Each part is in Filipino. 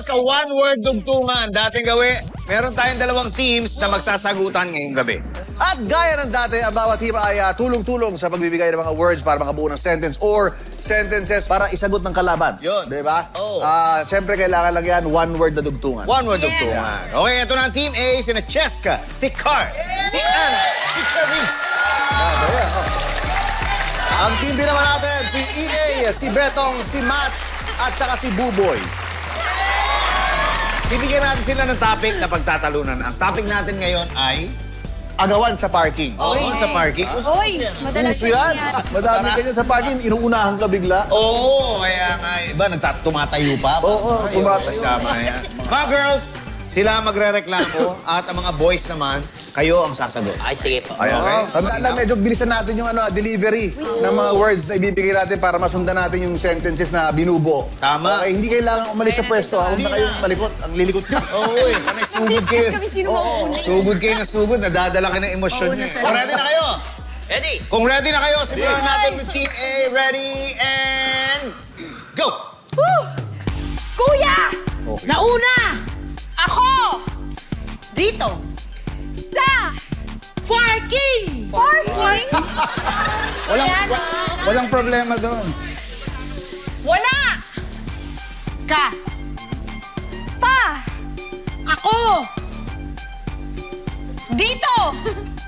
sa one-word dugtungan. Dating gawi, meron tayong dalawang teams na magsasagutan ngayong gabi. At gaya ng dati, ang bawat team ay tulong-tulong sa pagbibigay ng mga words para makabuo ng sentence or sentences para isagot ng kalaban. Yun. Di ba? Oo. Siyempre, kailangan lang yan, one-word na dugtungan. One-word dugtungan. Okay, ito na ang Team A, sina Cheska, si Carts, si Anna, si Charisse. Ang team din naman natin, si EA, si Betong, si Matt, at saka si Buboy. Bibigyan natin sila ng topic na pagtatalunan. Ang topic natin ngayon ay... Agawan sa parking. Oo, sa parking. Oy, madalas Puso yan. Madami ganyan sa parking, inuunahan ka bigla. Oo, kaya nga, iba, tumatayo pa. Oo, tumatay. Tama yan. Mga girls, sila magre-reklamo at ang mga boys naman, kayo ang sasagot. Ay, sige po. Ayan, Okay. Tandaan lang, medyo bilisan natin yung delivery ng mga words na ibibigay natin para masundan natin yung sentences na binubuo. Tama. Okay, hindi kailangan umalis sa pwesto. Huwag na kayong malikot. Ang lilikot nyo. Oo, panay sugod kayo. kami sino mauna. Sugod kayo na sugod, nadadala ka ng emosyon nyo. O, ready na kayo? Ready? Kung ready na kayo, simulan natin with Team A. Ready, and... Go! Kuya! Nauna! Ako! Dito! Sa! Parking! Parking! Walang problema doon. Wala! Ka! Pa! Ako! Dito!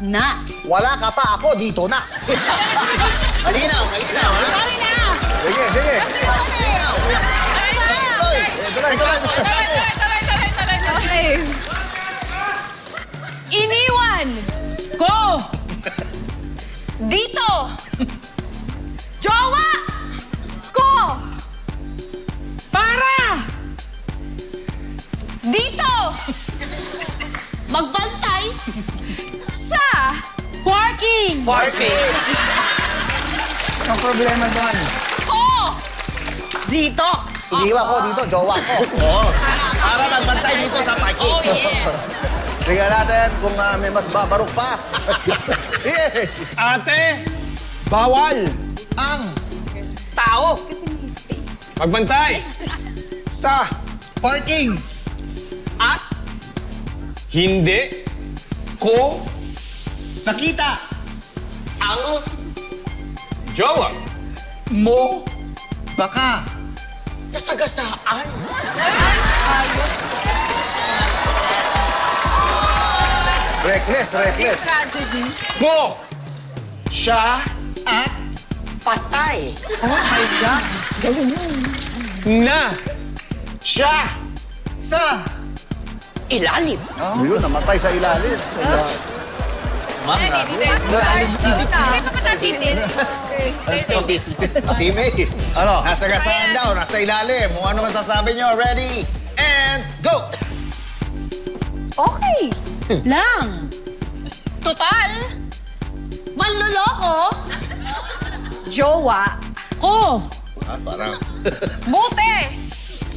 Na! Wala ka pa, ako dito na. Malinaw, malinaw, ha? Sorry na! Sige, sige. Okay. Iniwan! Ko! Dito! Jowa! Ko! Para! Dito! Magbantay! Sa! Parking! Parking! Ang problema doon. Ko! Dito! Iniwan ko dito, jowa ko. Oo. Para magbantay dito sa parking. Oh, yeah! Tingnan natin kung may mas babarok pa. Yeah. Ate, bawal Ang Tao! magbantay sa parking. At hindi ko Nakita ang jowa mo baka nasagasaan. reckless. Tragedy. ko siya At Patay. Oh my God! na siya sa Ilalim. yun, namatay sa ilalim. Ma'am, Hindi pa patatitin. Team A. Ano? Nasa gasaan daw, nasa ilalim. Kung ano man sasabi nyo, ready, and go! Okay. Lang! Total. Manloloko! Jowa. Ko! Parang Buti.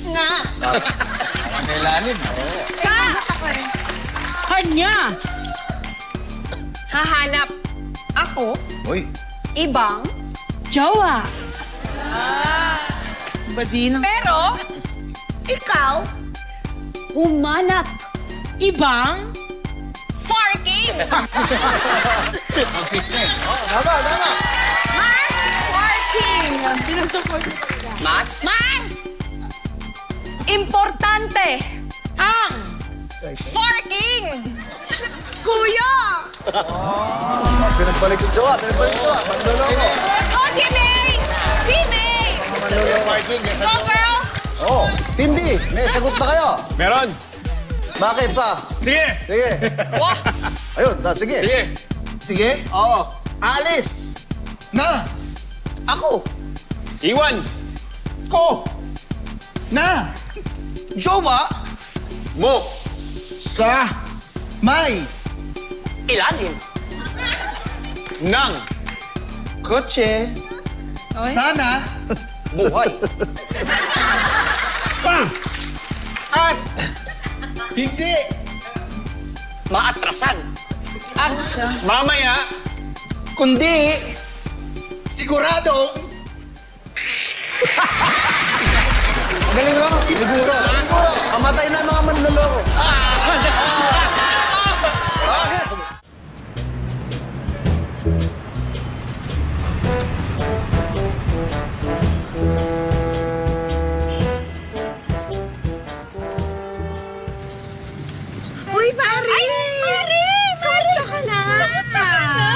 Na! nasa ilalim. Ka. Kanya! Hahanap. Ako? Uy, Ibang. Jowa! Badi ng... Pero. Ikaw? Humanap. Ibang? Parking. consistent. Mas. Parking. Sinusupport. Mas? Mas. Importante. Ang! Parking. Kuya! Pinagbalik yung jowa. Mandoloko. Go, Team A. Team A. Parking, Go, girls. Oh, Team B, may sagot ba kayo? meron Bakit pa? sige Sige. Wah. Ayun, sige. sige Sige. oo Alice. Na! Ako. iwan Ko! Na! Jowa. mo Sa! May! Ilalim. ng Kotse! Sana! Buhay. pa At! Hindi! Maatrasan. At mamaya Kundi! Siguradong! Magaling mo. Siguro. Amatay na ang mga manloloko. Uy, Mari! Ay, Mari! Kamusta ka na? Kamusta ka na?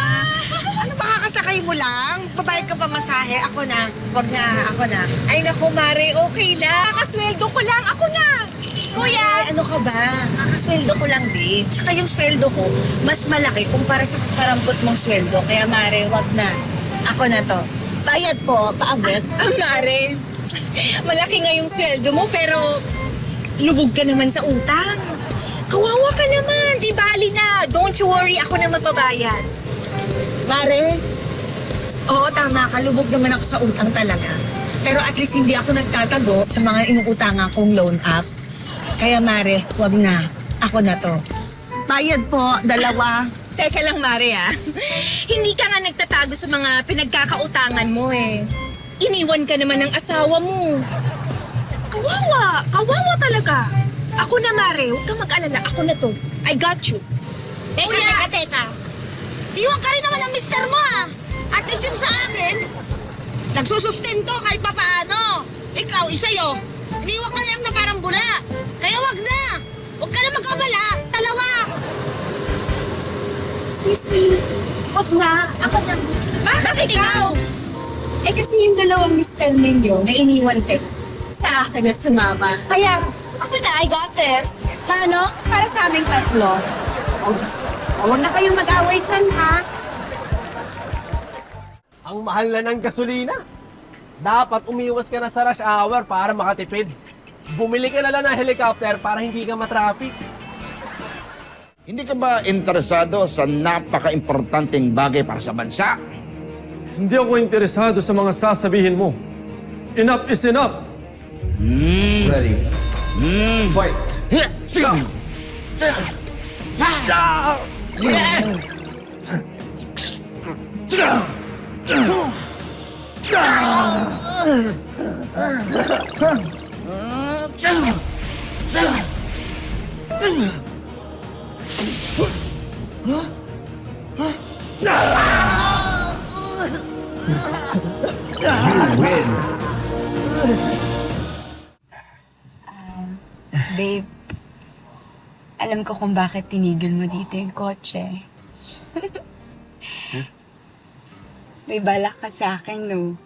Ano ba kakasakay mo lang? Babayad ka pa masahe? Ako na. Wag na. Ako na. Ay, naku, Mari. Okay lang. Kakasweldo ko lang. Ako na. Kuya! Ay, ano ka ba? Kakasweldo ko lang din. Tsaka yung sweldo ko, mas malaki kumpara sa karambot mong sweldo. Kaya, Mari, wag na. Ako na to. Bayad po, paabot. Mari, malaki nga yung sweldo mo, pero lubog ka naman sa utang. Kawawa ka naman. Di bali na. Don't you worry. Ako na magbabayad. Mare, oo, tama ka. Lubog naman ako sa utang talaga. Pero at least hindi ako nagtatago sa mga inuutangan kong loan up. Kaya, Mare, wag na. Ako na to. Bayad po, 2. Teka lang, Mari, Hindi ka nga nagtatago sa mga pinagkakautangan mo, eh. Iniwan ka naman ng asawa mo. Kawawa. Kawawa talaga. Ako na, Mari. Huwag kang mag-alala. Ako na to. I got you. Teka. Iwan ka rin naman ng mister mo, ah. At least yung sa akin, nagsusustento kahit papaano. Ikaw, isayo. Iniwan ka lang na parang bula. Kaya wag na. Huwag ka na mag-abala. 2. Excuse me. Huwag na. Ako na. Bakit ikaw? Eh kasi yung dalawang mister ninyo na iniwan kayo sa akin na sumama. Kaya, ako na, I got this. Sa ano? Para sa aming 3. Huwag na kayong mag-away dyan, ha? Ang mahal na ng gasolina. Dapat umiwas ka na sa rush hour para makatipid. Bumili ka na lang ng helicopter para hindi ka matraffic. Hindi ka ba interesado sa napaka-importanteng bagay para sa bansa? Hindi ako interesado sa mga sasabihin mo. Enough is enough. Ready. Fight. Babe, alam ko kung bakit tinigil mo dito yung kotse. May balak ka sa akin, no?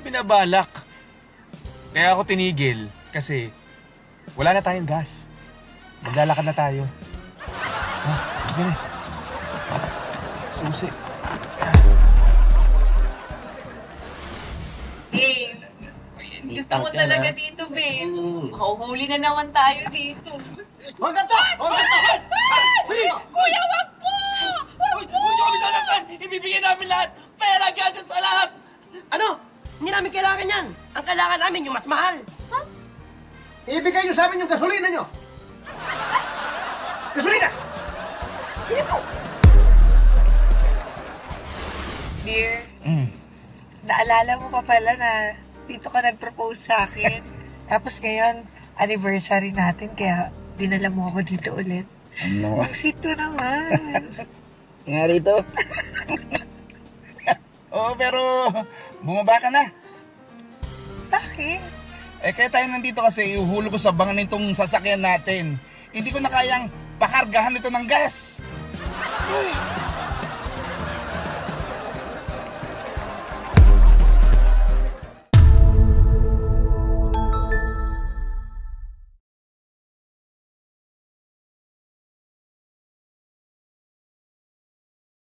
Binabalak. Kaya ako tinigil kasi wala na tayong gas. Maglalakad na tayo. Ha? Sige na. Susi. Babe, gusto mo talaga dito, babe. Mahuhuli na naman tayo dito. Kuya, wag po! Wag po! Huwag niyo kami salaktan! Ibibigay namin lahat! Pera, gadgets, alahas! Ano? Hindi namin kailangan yan. Ang kailangan namin yung mas mahal. Ibigay niyo sa amin yung gasolina niyo. Gasolina! Dear, naalala mo pa pala na dito ka nag-propose sa akin. Tapos ngayon, anniversary natin, kaya dinala mo ako dito ulit. Ano? Ang sweet mo naman. Nga rito. Oo, pero bumaba ka na. Bakit? Eh, kaya tayo nandito kasi ihuhulog ko sa bangan nitong sasakyan natin. Hindi ko na kayang pakargahan ito ng gas. Uy,